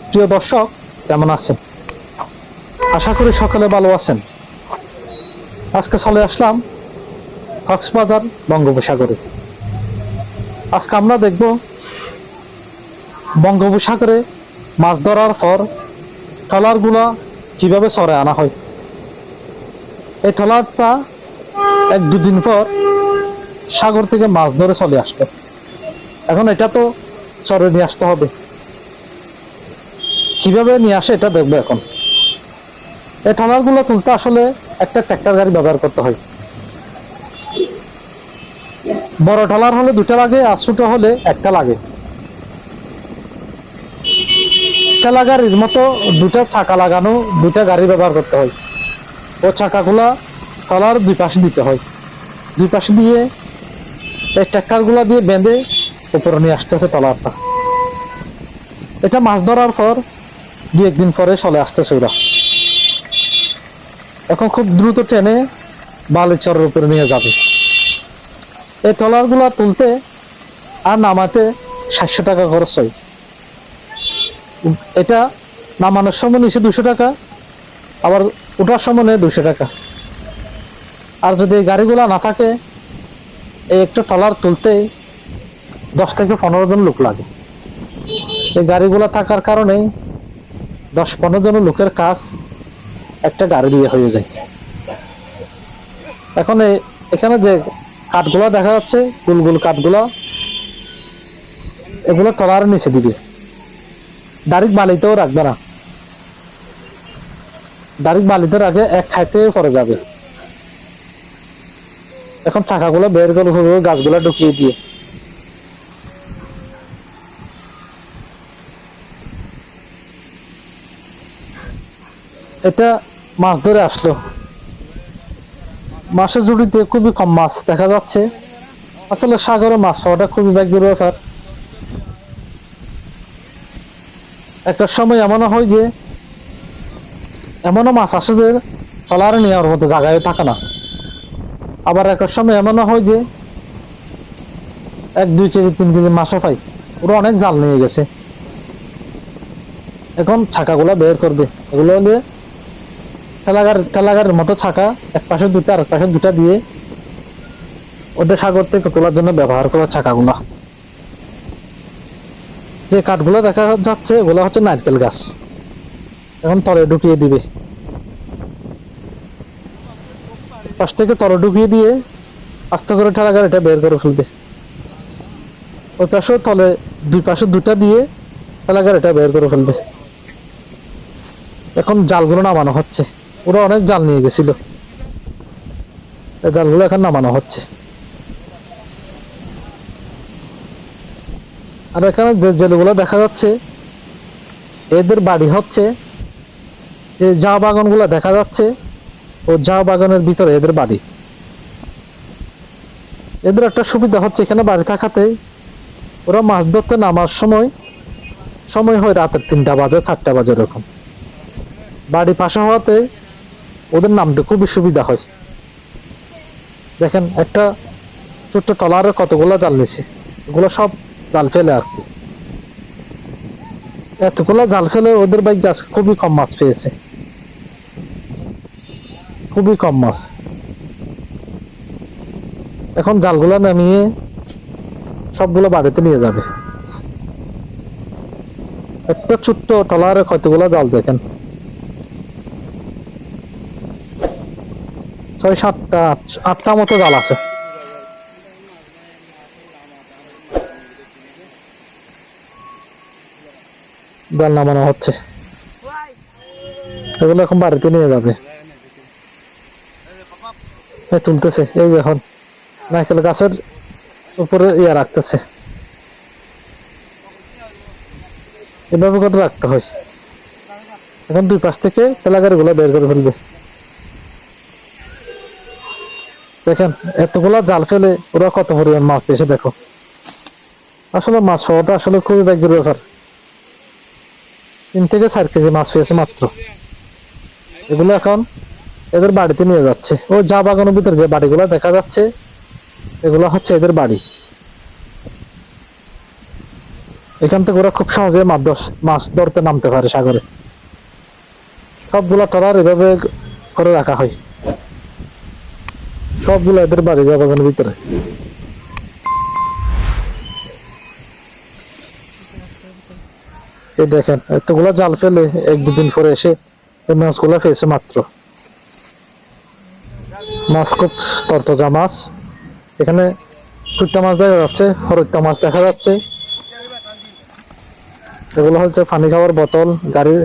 প্রিয় দর্শক, কেমন আছেন? আশা করি সকলে ভালো আছেন। আজকে চলে আসলাম কক্সবাজার বঙ্গোপসাগরে। আজকে আমরা দেখব বঙ্গোপসাগরে মাছ ধরার পর ট্রলারগুলা কিভাবে চরে আনা হয়। এই ট্রলারটা 1-2 দিন পর সাগর থেকে মাছ ধরে চলে আসলো। এখন এটা তো চরে নিয়ে আসতে হবে। কিভাবে নিয়ে আসে এটা দেখবো এখন। এই ট্রলারগুলো তুলতে আসলে একটা ট্রাক্টর গাড়ি ব্যবহার করতে হয়। বড় ট্রলার হলে 2টা লাগে, আর ছোট হলে একটা লাগে। ঠেলা গাড়ির মতো 2টা চাকা লাগানো 2টা গাড়ি ব্যবহার করতে হয়। ও চাকাগুলা ট্রলার 2 পাশে দিতে হয়। 2 পাশে দিয়ে এই ট্রাক্টরগুলা দিয়ে বেঁধে উপরে নিয়ে আসতেছে ট্রলারটা। এটা মাছ ধরার পর 2-1 দিন পরে চলে আসতেছে ওরা। এখন খুব দ্রুত ট্রেনে বালিচরের উপরে নিয়ে যাবে। এই ট্রলারগুলা তুলতে আর নামাতে 700 টাকা খরচ হয়। এটা নামানোর সময় নিচে 200 টাকা, আবার ওঠার সময় নেয় 200 টাকা। আর যদি এই গাড়িগুলা না থাকে, এই একটা ট্রলার তুলতে 10 থেকে 15 জন লোক লাগে। এই গাড়িগুলা থাকার কারণে 10-15 জন লোকের কাজ একটা গাড়ি দিয়ে হয়ে যায়। এখন এখানে যে কাঠগুলা দেখা যাচ্ছে, গোল গোল কাঠগুলা, এগুলো ট্রলারের নিচে দিবে। ডাইরেক্ট বালিতেও রাখবে না। ডাইরেক্ট বালিতে রাখে এক খাইতে পরে যাবে। এখন চাকাগুলো বের করে গাছগুলা ঢুকিয়ে দিয়ে এটা মাছ ধরে আসলো। মাছের জুড়িতে খুবই কম মাছ দেখা যাচ্ছে। আসলে সাগরে মাছ পাওয়াটা খুবই ভাগ্যের ব্যাপার। একটা সময় এমনও হয় যে এমনও মাছ আসে যে ট্রলারে নেওয়ার মতো জায়গায় থাকে না। আবার একটা সময় এমনও হয় যে 1-2 কেজি 3 কেজি মাছও পাই। ওরা অনেক জাল নিয়ে গেছে। এখন ছাকাগুলা বের করবে। এগুলো হলে ঠেলাগাড়ির মতো ছাকা, এক পাশে 2টা আর এক পাশে 2টা দিয়ে ওদের সাগর থেকে তোলার জন্য ব্যবহার করা ছাকাগুলা। যে কাঠগুলো দেখা যাচ্ছে এগুলো হচ্ছে নারকেল গাছ। এখন তলে ঢুকিয়ে দিবে। পাশ থেকে তলে ঢুকিয়ে দিয়ে আস্তে করে ঠেলাগাড়িটা বের করে ফেলবে। ওই পাশে তলে 2 পাশে 2টা দিয়ে ঠেলাগাড়িটা বের করে ফেলবে। এখন জালগুলো নামানো হচ্ছে। ওরা অনেক জাল নিয়ে গেছিল, জালগুলো এখন নামানো হচ্ছে। আর এখানে যে জেলগুলো দেখা যাচ্ছে এদের বাড়ি হচ্ছে, যে চা বাগান গুলা দেখা যাচ্ছে ও চা বাগানের ভিতরে এদের বাড়ি। এদের একটা সুবিধা হচ্ছে এখানে বাড়ি থাকাতে ওরা মাছ ধরতে নামার সময় হয় রাতের 3টা বাজে 4টা বাজে এরকম। বাড়ি পাশে হওয়াতে ওদের নামতে খুবই সুবিধা হয়। দেখেন একটা ছোট্ট ট্রলারে কতগুলো জাল নিছে। এগুলো সব জাল ফেলে আর কি। এতগুলো জাল ফেলে ওদের ভাই গাছ খুবই কম মাছ পেয়েছে, খুবই কম মাছ। এখন জালগুলো নামিয়ে সবগুলো বাড়িতে নিয়ে যাবে। একটা ছোট্ট ট্রলারে কতগুলো জাল দেখেন, 6-7টা 8টা মতো জাল আছে। জাল নামানো হচ্ছে, এগুলো এখন বাড়িতে নিয়ে যাবে। তুলতেছে, এই এখন নারকেল গাছের উপরে রাখতেছে। এভাবে করে রাখতে হয়। এখন 2 পাশ থেকে ঠেলাগাড়ি গুলো বের করে ফেলবে। দেখেন এতগুলা জাল ফেলে ওরা কত পরিমাণ মাছ পেয়েছে দেখো। আসলে মাছ পাওয়াটা আসলে খুবই ভাগ্যের ব্যাপার। 3 থেকে 4 কেজি মাছ পেয়েছে মাত্র। এগুলো এখন এদের বাড়িতে নিয়ে যাচ্ছে। ও চা বাগানের ভিতরে যে বাড়িগুলো দেখা যাচ্ছে এগুলো হচ্ছে এদের বাড়ি। এখান থেকে ওরা খুব সহজে মাছ ধরতে নামতে পারে সাগরে। সবগুলা ট্রলার এভাবে করে রাখা হয়, সবগুলো এদের বাড়ি বাগানের ভিতরে। এই দেখেন এতগুলা জাল ফেলে এক দুদিন পরে এসে এই মাছগুলা পেয়েছে মাত্র। মাছ খুব তরতাজা মাছ। এখানে কুইটা মাছ দেখা যাচ্ছে, হরৈটা মাছ দেখা যাচ্ছে। এগুলো হচ্ছে পানি খাওয়ার বোতল, গাড়ির